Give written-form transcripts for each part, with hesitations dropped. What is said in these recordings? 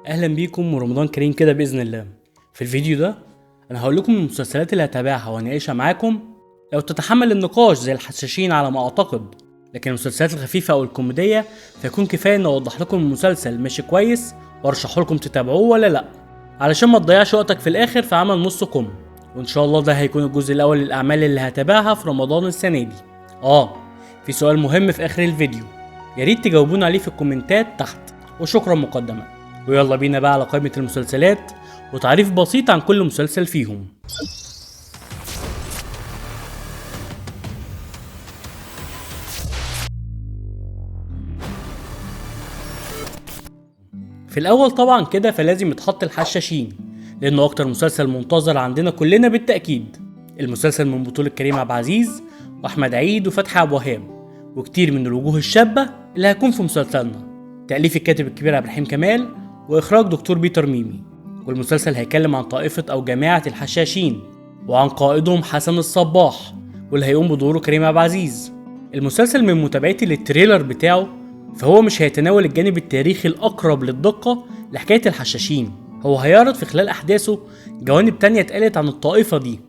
اهلا بيكم ورمضان كريم كده باذن الله. في الفيديو ده انا هقول لكم المسلسلات اللي هتابعها واناقشها معاكم لو تتحمل النقاش زي الحشاشين على ما اعتقد، لكن المسلسلات الخفيفه او الكوميديه فيكون كفايه ان اوضح لكم المسلسل ماشي كويس وارشح لكم تتابعوه ولا لا، علشان ما تضيعش وقتك في الاخر في عمل نص كم. وان شاء الله ده هيكون الجزء الاول للاعمال اللي هتابعها في رمضان السنه دي. في سؤال مهم في اخر الفيديو، يا ريت تجاوبونا عليه في الكومنتات تحت، وشكرا مقدما. ويلا بينا بقى على قائمة المسلسلات وتعريف بسيط عن كل مسلسل فيهم. في الأول طبعا كده فلازم يتحط الحشاشين، لأنه أكتر مسلسل منتظر عندنا كلنا بالتأكيد. المسلسل من بطولة كريم عبد العزيز وأحمد عيد وفتحي عبد الوهاب وكتير من الوجوه الشابة اللي هيكون في مسلسلنا. تأليف الكاتب الكبير عبد الرحيم كمال وإخراج دكتور بيتر ميمي. والمسلسل هيتكلم عن طائفة أو جماعة الحشاشين وعن قائدهم حسن الصباح واللي هيقوم بدوره كريم عبد العزيز. المسلسل من متابعتي للتريلر بتاعه فهو مش هيتناول الجانب التاريخي الأقرب للدقة لحكاية الحشاشين، هو هيعرض في خلال أحداثه جوانب تانية اتقالت عن الطائفة دي،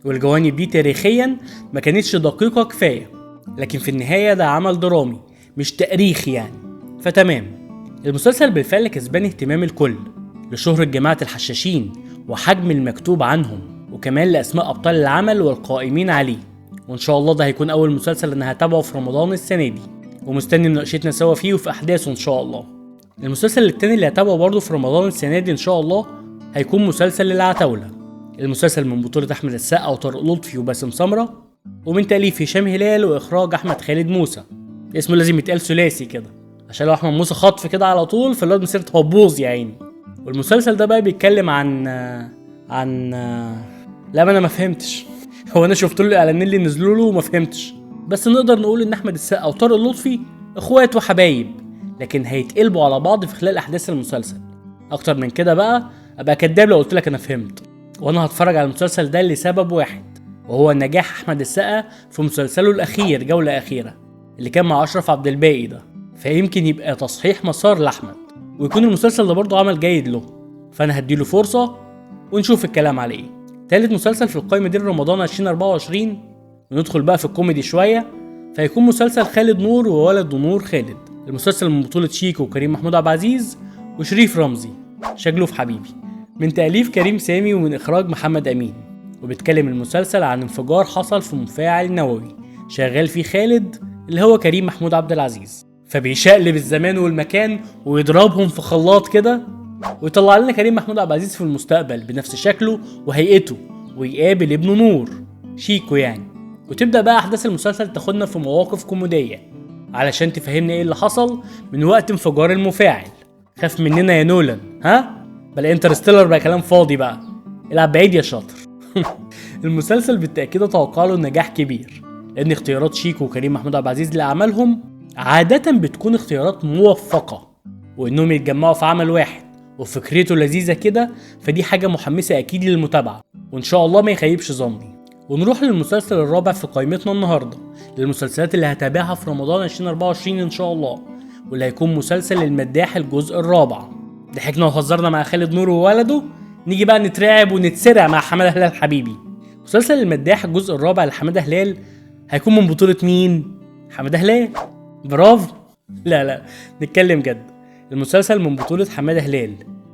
والجوانب دي تاريخيا ما كانتش دقيقة كفاية، لكن في النهاية ده عمل درامي مش تاريخي يعني، فتمام. المسلسل بالفعل كسبان اهتمام الكل لشهرة جماعة الحشاشين وحجم المكتوب عنهم، وكمان لأسماء أبطال العمل والقائمين عليه. وإن شاء الله ده هيكون أول مسلسل أنا هتابعه في رمضان السنة دي، ومستني مناقشتنا سوا فيه وفي أحداثه إن شاء الله. المسلسل التاني اللي هتابعه برضه في رمضان السنة دي إن شاء الله هيكون مسلسل العتاولة. المسلسل من بطولة أحمد السقا وطارق لطفي وباسم سمرة، ومن تأليف هشام هلال وإخراج أحمد خالد موسى. اسمه لازم يتقال ثلاثي كده، عشان لو احمد موسى خطف كده على طول فالواد مسيرته هتبوظ يا عيني. والمسلسل ده بقى بيتكلم عن لا ما انا ما فهمتش هو انا شفت له الاعلانين اللي نزلوا له وما فهمتش، بس نقدر نقول ان احمد السقا وطارق لطفي اخوات وحبايب، لكن هيتقلبوا على بعض في خلال احداث المسلسل. اكتر من كده بقى ابقى كداب لو قلت لك انا فهمت. وانا هتفرج على المسلسل ده لسبب واحد، وهو نجاح احمد السقا في مسلسله الاخير جولة اخيرة اللي كان مع اشرف عبد الباقي ده، فيمكن يبقى تصحيح مسار لاحمد، ويكون المسلسل ده برضه عمل جيد له، فانا هديله فرصه ونشوف الكلام على ايه. تالت مسلسل في القائمه دي رمضان 2024، وندخل بقى في الكوميدي شويه، فيكون مسلسل خالد نور وولد نور خالد. المسلسل من بطوله شيكو وكريم محمود عبد العزيز وشريف رمزي شجلوف حبيبي، من تأليف كريم سامي ومن إخراج محمد أمين. وبيتكلم المسلسل عن انفجار حصل في مفاعل نووي شغال فيه خالد اللي هو كريم محمود عبد العزيز، فبيشقلب الزمان والمكان ويضربهم في خلاط كده، ويطلع لنا كريم محمود عبد العزيز في المستقبل بنفس شكله وهيئته، ويقابل ابنه نور شيكو يعني. وتبدأ بقى أحداث المسلسل تاخدنا في مواقف كوميدية علشان تفهمنا ايه اللي حصل من وقت انفجار المفاعل. خاف مننا يا نولان، ها؟ بلا انترستيلر بقى كلام فاضي بقى، العب بعيد يا شاطر. المسلسل بالتأكيد اتوقع له نجاح كبير، لأن اختيارات شيكو وكريم محمود عبد العزيز لأعمالهم عادة بتكون اختيارات موفقة، وإنهم يتجمعوا في عمل واحد وفكرته لذيذة كده، فدي حاجة محمسة أكيد للمتابعة، وإن شاء الله ما يخيبش ظني. ونروح للمسلسل الرابع في قائمتنا النهاردة للمسلسلات اللي هتابعها في رمضان 2024 إن شاء الله، واللي هيكون مسلسل المداح الجزء الرابع. ضحكنا وهزرنا مع خالد نور وولده، نيجي بقى نترعب ونتسرع مع حمادة هلال حبيبي. مسلسل المداح الجزء الرابع لحمادة هلال هيكون من بطولة مين؟ حمادة هلال، برافو. لا نتكلم جد. المسلسل من بطولة حمادة هلال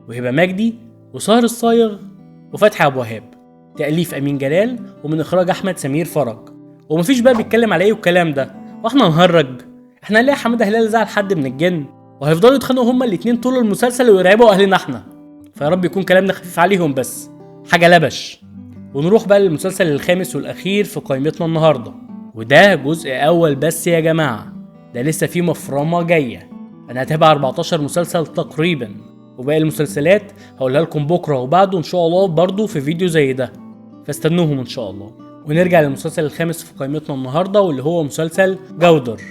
وهبة مجدي وسهر الصايغ وفتحي عبد الوهاب، تأليف أمين جلال ومن إخراج أحمد سمير فرج. ومفيش بقى بيتكلم على إيه والكلام ده، واحنا نهرج؟ احنا نلاقي حمادة هلال زعل حد من الجن وهيفضلوا يتخانقوا هما الاتنين طول المسلسل ويرعبوا أهلنا احنا، فيا رب يكون كلامنا خفيف عليهم بس حاجة لبش. ونروح بقى للمسلسل الخامس والأخير في قائمتنا النهاردة، وده جزء أول بس يا جماعة، ده لسه فيه مفرمة جاية. أنا هتابع 14 مسلسل تقريبا، وباقي المسلسلات هقولها لكم بكرة وبعده إن شاء الله برضو في فيديو زي ده، فاستنوهم إن شاء الله. ونرجع للمسلسل الخامس في قائمتنا النهاردة واللي هو مسلسل جودر.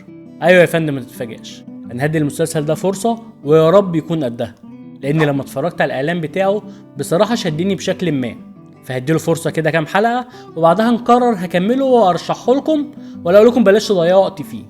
أيوة يا فندم ما تتفاجئش، أنا هدي المسلسل ده فرصة ويا رب يكون قدها، لأن لما اتفرجت على الإعلان بتاعه بصراحة شدني بشكل ما، فهديله فرصة كده كام حلقة وبعدها نقرر هكمله وارشحه لكم ولا اقول لكم بلاش تضيعوا وقت فيه.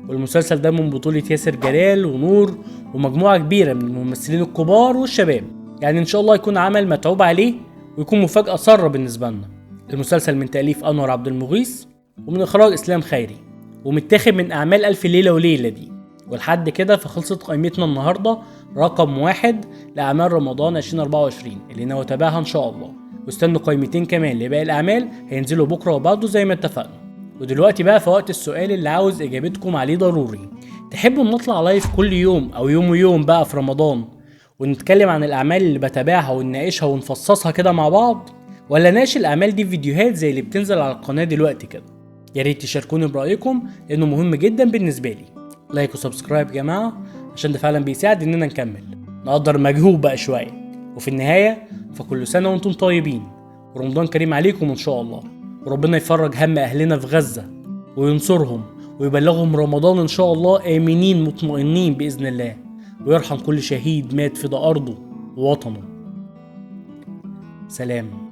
والمسلسل ده من بطولة ياسر جلال ونور ومجموعة كبيرة من الممثلين الكبار والشباب، يعني ان شاء الله يكون عمل متعوب عليه ويكون مفاجأة سارة بالنسبة لنا. المسلسل من تأليف أنور عبد المغيث ومن إخراج إسلام خيري، ومتاخد من أعمال ألف ليلة وليلة دي. ولحد كده فخلصت قائمتنا النهاردة رقم 1 لأعمال رمضان 2024 اللي ناوي أتابعها إن شاء الله. واستنوا قائمتين كمان لباقي الأعمال هينزلوا بكرة وبعده زي ما اتفقنا. ودلوقتي بقى في وقت السؤال اللي عاوز إجابتكم عليه ضروري. تحبوا نطلع لايف كل يوم أو يوم ويوم بقى في رمضان ونتكلم عن الأعمال اللي بتابعها ونناقشها ونفصصها كده مع بعض، ولا ناقش الأعمال دي فيديوهات زي اللي بتنزل على القناة دلوقتي كده؟ يا ريت تشاركوني برأيكم لأنه مهم جدا بالنسبة لي. لايك وسبسكرايب يا جماعة عشان ده فعلا بيساعد إننا نكمل نقدر مجهود بقى شوية. وفي النهاية فكل سنة وانتم طيبين ورمضان كريم عليكم إن شاء الله، وربنا يفرج هم أهلنا في غزة وينصرهم ويبلغهم رمضان إن شاء الله آمنين مطمئنين بإذن الله، ويرحم كل شهيد مات في أرضه ووطنه. سلام.